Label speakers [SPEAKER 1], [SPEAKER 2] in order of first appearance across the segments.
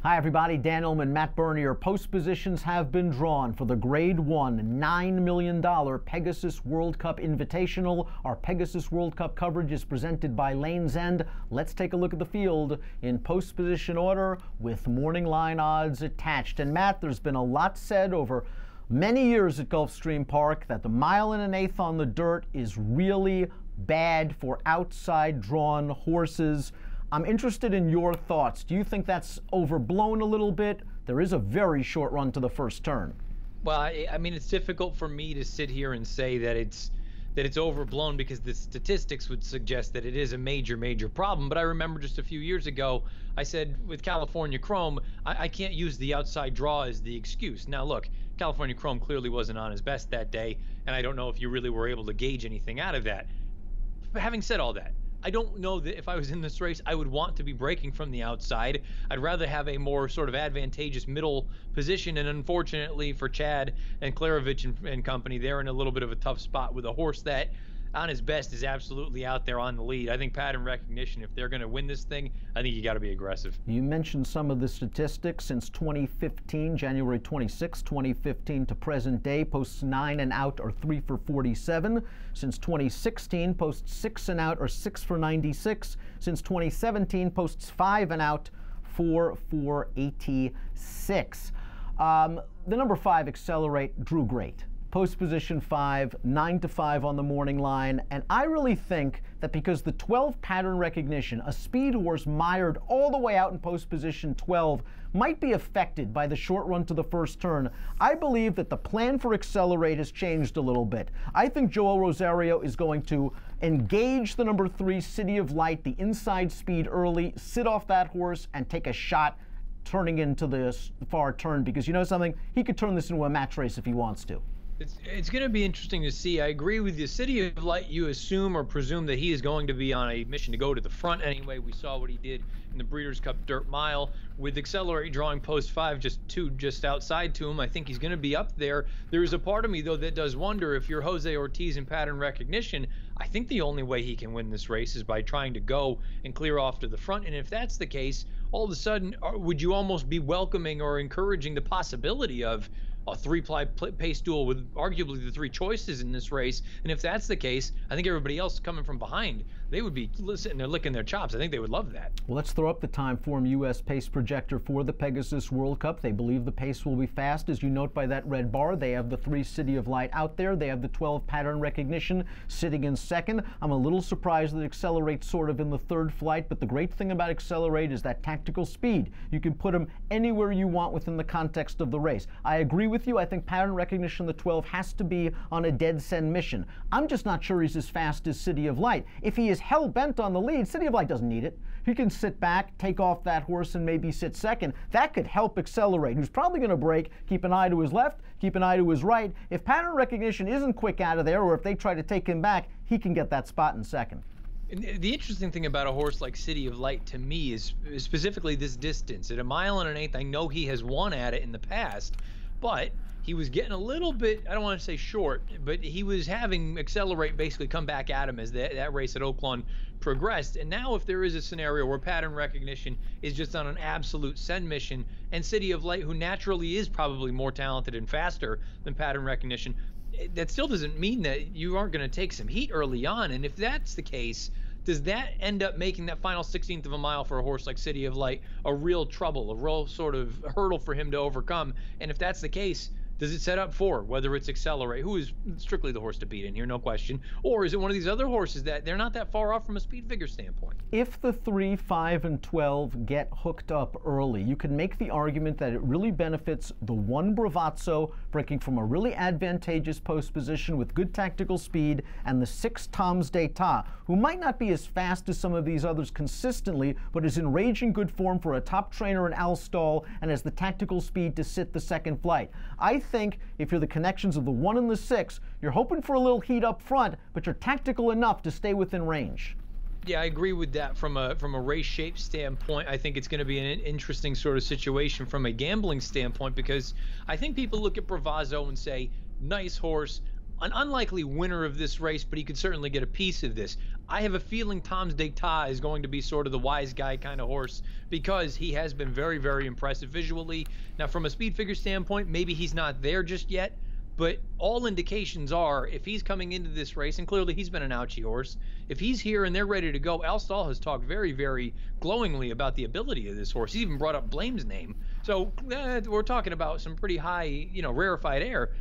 [SPEAKER 1] Hi everybody, Dan Illman and Matt Bernier. Post positions have been drawn for the Grade 1 $9 million Pegasus World Cup Invitational. Our Pegasus World Cup coverage is presented by Lane's End. Let's take a look at the field in post position order with morning line odds attached. And Matt, there's been a lot said over many years at Gulfstream Park that the 1 1/8 on the dirt is really bad for outside drawn horses. I'm interested in your thoughts. Do you think that's overblown a little bit? There is a very short run to the first turn.
[SPEAKER 2] Well, I mean, it's difficult for me to sit here and say that it's overblown because the statistics would suggest that it is a major problem. But I remember just a few years ago, I said with California Chrome, I can't use the outside draw as the excuse. Now, look, California Chrome clearly wasn't on his best that day, and I don't know if you really were able to gauge anything out of that. But having said all that, I don't know that if I was in this race, I would want to be breaking from the outside. I'd rather have a more sort of advantageous middle position. And unfortunately for Chad and Klarovich and company, they're in a little bit of a tough spot with a horse that on his best is absolutely out there on the lead. I think pattern recognition, if they're going to win this thing, I think you got to be aggressive.
[SPEAKER 1] You mentioned some of the statistics since 2015, January 26, 2015 to present day. Posts 9 and out are 3 for 47. Since 2016, posts 6 and out are 6 for 96. Since 2017, posts 5 and out 4 for 86. The number 5, Accelerate, drew great. Post position 5, 9-5 on the morning line. And I really think that because the 12 pattern recognition, a speed horse mired all the way out in post position 12, might be affected by the short run to the first turn, I believe that the plan for Accelerate has changed a little bit. I think Joel Rosario is going to engage the number 3, City of Light, the inside speed early, sit off that horse and take a shot turning into the far turn, because you know something? He could turn this into a match race if he wants to.
[SPEAKER 2] It's going to be interesting to see. I agree with you. City of Light, you assume or presume that he is going to be on a mission to go to the front anyway. We saw what he did in the Breeders' Cup Dirt Mile. With Accelerate drawing post 5, just outside to him, I think he's going to be up there. There is a part of me, though, that does wonder if you're Jose Ortiz in pattern recognition. I think the only way he can win this race is by trying to go and clear off to the front. And if that's the case, all of a sudden, would you almost be welcoming or encouraging the possibility of a 3-ply pace duel with arguably the 3 choices in this race? And if that's the case, I think everybody else coming from behind, they would be sitting there licking their chops. I think they would love that.
[SPEAKER 1] Well, let's throw up the Timeform U.S. pace projector for the Pegasus World Cup. They believe the pace will be fast, as you note by that red bar. They have the 3 City of Light out there. They have the 12 pattern recognition sitting in second. I'm a little surprised that Accelerate's sort of in the third flight, but the great thing about Accelerate is that tactical speed. You can put him anywhere you want within the context of the race. I agree with you. I think pattern recognition, the 12, has to be on a dead send mission. I'm just not sure he's as fast as City of Light. If he is hell-bent on the lead, City of Light doesn't need it. He can sit back, take off that horse, and maybe sit second. That could help Accelerate, who's probably going to break, keep an eye to his left, keep an eye to his right. If pattern recognition isn't quick out of there, or if they try to take him back, he can get that spot in second.
[SPEAKER 2] The interesting thing about a horse like City of Light to me is specifically this distance. At a 1 1/8, I know he has won at it in the past, but he was getting a little bit, I don't want to say short, but he was having Accelerate basically come back at him as that race at Oaklawn progressed. And now if there is a scenario where pattern recognition is just on an absolute send mission, and City of Light, who naturally is probably more talented and faster than pattern recognition, that still doesn't mean that you aren't going to take some heat early on. And if that's the case, does that end up making that final 16th of a mile for a horse like City of Light a real trouble, a real sort of hurdle for him to overcome? And if that's the case, does it set up for whether it's Accelerate, who is strictly the horse to beat in here, no question, or is it one of these other horses that they're not that far off from a speed figure standpoint?
[SPEAKER 1] If the 3, 5, and 12 get hooked up early, you can make the argument that it really benefits the 1 Bravazzo, breaking from a really advantageous post position with good tactical speed, and the 6 Tom's d'Etat, who might not be as fast as some of these others consistently, but is in raging good form for a top trainer in Al Stall and has the tactical speed to sit the second flight. I think if you're the connections of the 1 and the 6, you're hoping for a little heat up front, but you're tactical enough to stay within range.
[SPEAKER 2] Yeah, I agree with that from a race shape standpoint. I think it's going to be an interesting sort of situation from a gambling standpoint, because I think people look at Bravazzo and say, nice horse, an unlikely winner of this race, but he could certainly get a piece of this. I have a feeling Tom's d'Etat is going to be sort of the wise guy kind of horse because he has been very, very impressive visually. Now, from a speed figure standpoint, maybe he's not there just yet, but all indications are if he's coming into this race, and clearly he's been an ouchie horse, if he's here and they're ready to go, Al Stahl has talked very, very glowingly about the ability of this horse. He even brought up Blame's name. So we're talking about some pretty high, rarefied air.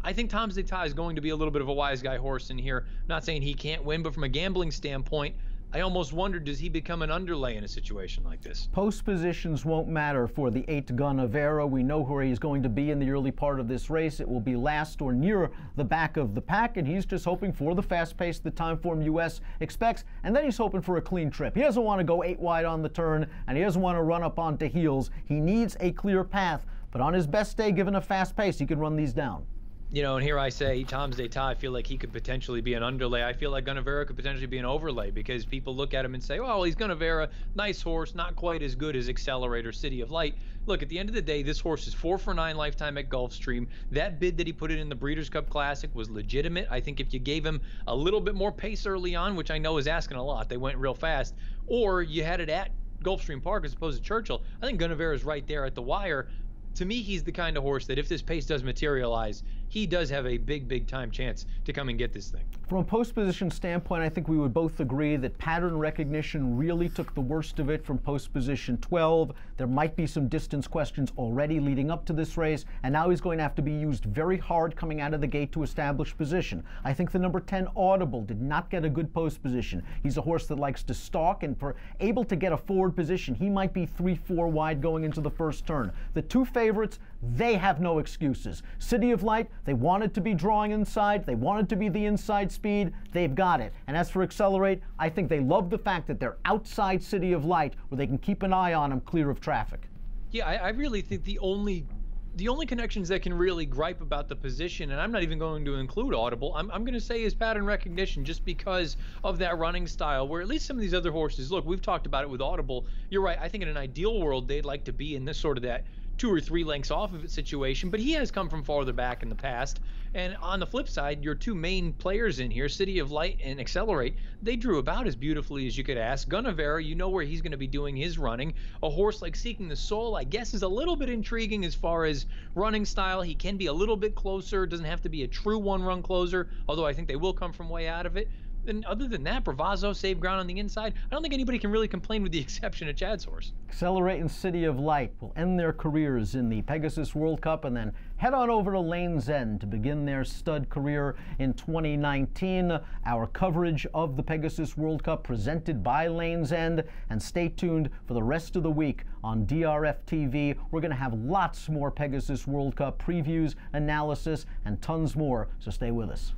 [SPEAKER 2] I think Tom's d'Etat is going to be a little bit of a wise guy horse in here. I'm not saying he can't win, but from a gambling standpoint, I almost wonder, does he become an underlay in a situation like this?
[SPEAKER 1] Post positions won't matter for the 8 Gunnavera. We know where he's going to be in the early part of this race. It will be last or near the back of the pack, and he's just hoping for the fast pace that Timeform US expects, and then he's hoping for a clean trip. He doesn't want to go 8 wide on the turn, and he doesn't want to run up onto heels. He needs a clear path, but on his best day, given a fast pace, he can run these down.
[SPEAKER 2] And here I say Tom's d'Etat, I feel like he could potentially be an underlay. I feel like Gunnavera could potentially be an overlay because people look at him and say, well, he's Gunnavera, nice horse, not quite as good as Accelerator, City of Light. Look, at the end of the day, this horse is 4 for 9 lifetime at Gulfstream. That bid that he put in the Breeders' Cup Classic was legitimate. I think if you gave him a little bit more pace early on, which I know is asking a lot, they went real fast, or you had it at Gulfstream Park as opposed to Churchill, I think Gunnavera is right there at the wire. To me, he's the kind of horse that if this pace does materialize, he does have a big, big time chance to come and get this thing.
[SPEAKER 1] From a post position standpoint, I think we would both agree that pattern recognition really took the worst of it from post position 12. There might be some distance questions already leading up to this race, and now he's going to have to be used very hard coming out of the gate to establish position. I think the number 10 Audible did not get a good post position. He's a horse that likes to stalk, and for able to get a forward position, he might be 3-4 wide going into the first turn. The 2 favorites, they have no excuses. City of Light, they wanted to be drawing inside. They wanted to be the inside speed. They've got it. And as for Accelerate, I think they love the fact that they're outside City of Light where they can keep an eye on them clear of traffic.
[SPEAKER 2] Yeah, I really think the only connections that can really gripe about the position, and I'm not even going to include Audible, I'm going to say is pattern recognition just because of that running style, where at least some of these other horses, look, we've talked about it with Audible. You're right. I think in an ideal world, they'd like to be in this sort of that 2 or 3 lengths off of it situation, but he has come from farther back in the past. And on the flip side, your 2 main players in here, City of Light and Accelerate, they drew about as beautifully as you could ask. Gunnavera, you know where he's going to be doing his running. A horse like Seeking the Soul, I guess, is a little bit intriguing as far as running style. He can be a little bit closer, doesn't have to be a true one-run closer, although I think they will come from way out of it. And other than that, Bravazzo, save ground on the inside. I don't think anybody can really complain with the exception of Chad's horse.
[SPEAKER 1] Accelerate and City of Light will end their careers in the Pegasus World Cup and then head on over to Lane's End to begin their stud career in 2019. Our coverage of the Pegasus World Cup presented by Lane's End. And stay tuned for the rest of the week on DRFTV. We're going to have lots more Pegasus World Cup previews, analysis, and tons more, so stay with us.